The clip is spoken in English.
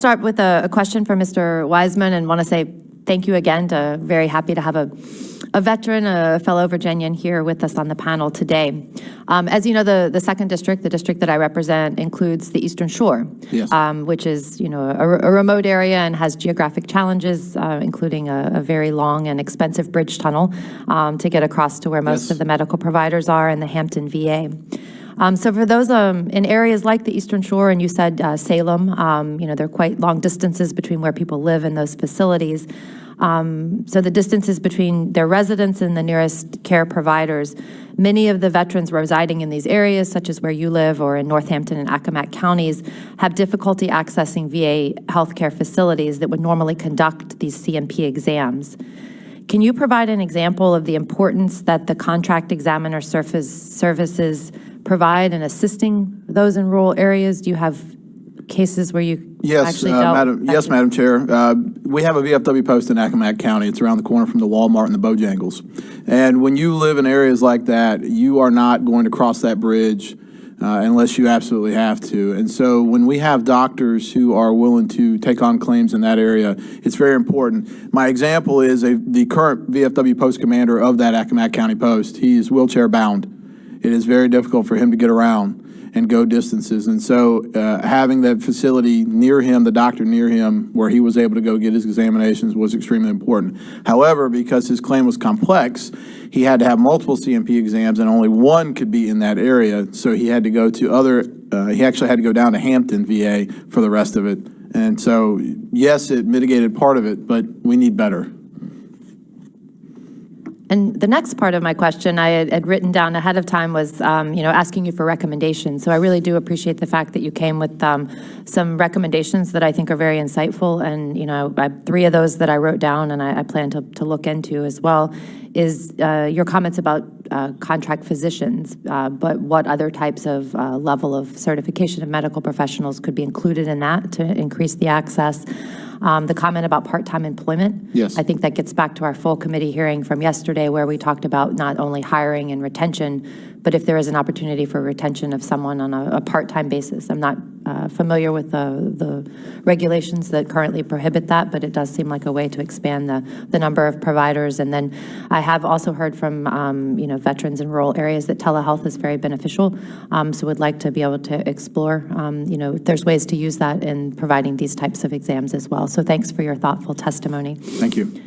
Start with a question for Mr. Wiseman and want to say thank you again. Very happy to have a veteran, a fellow Virginian here with us on the panel today. As you know, the 2nd District, the district that I represent, includes the Eastern Shore, Yes. Which is, a remote area and has geographic challenges, including a very long and expensive bridge tunnel to get across to where most Yes. of the medical providers are in the Hampton VA. So for those in areas like the Eastern Shore, and you said Salem, there are quite long distances between where people live and those facilities. So the distances between their residents and the nearest care providers, many of the veterans residing in these areas, such as where you live or in Northampton and Accomack counties, have difficulty accessing VA healthcare facilities that would normally conduct these CMP exams. Can you provide an example of the importance that the contract examiner services provide in assisting those in rural areas? Do you have cases where you actually dealt? Yes, Madam Chair. We have a VFW post in Accomack County. It's around the corner from the Walmart and the Bojangles. And when you live in areas like that, you are not going to cross that bridge unless you absolutely have to. And so when we have doctors who are willing to take on claims in that area, it's very important. My example is the current VFW post commander of that Accomack County post. He is wheelchair bound. It is very difficult for him to get around and go distances. And so having that facility near him, the doctor near him, where he was able to go get his examinations was extremely important. However, because his claim was complex, he had to have multiple CMP exams and only one could be in that area. So he had to go to he actually had to go down to Hampton VA for the rest of it. And so, yes, it mitigated part of it, but we need better. And the next part of my question I had written down ahead of time was, asking you for recommendations. So I really do appreciate the fact that you came with some recommendations that I think are very insightful. And, I have 3 of those that I wrote down and I plan to look into as well, is your comments about contract physicians, but what other types of level of certification of medical professionals could be included in that to increase the access. The comment about part-time employment. Yes. I think that gets back to our full committee hearing from yesterday where we talked about not only hiring and retention, but if there is an opportunity for retention of someone on a part-time basis. I'm not familiar with the regulations that currently prohibit that, but it does seem like a way to expand the number of providers. And then I have also heard from veterans in rural areas that telehealth is very beneficial. So would like to be able to explore if there's ways to use that in providing these types of exams as well. So thanks for your thoughtful testimony. Thank you.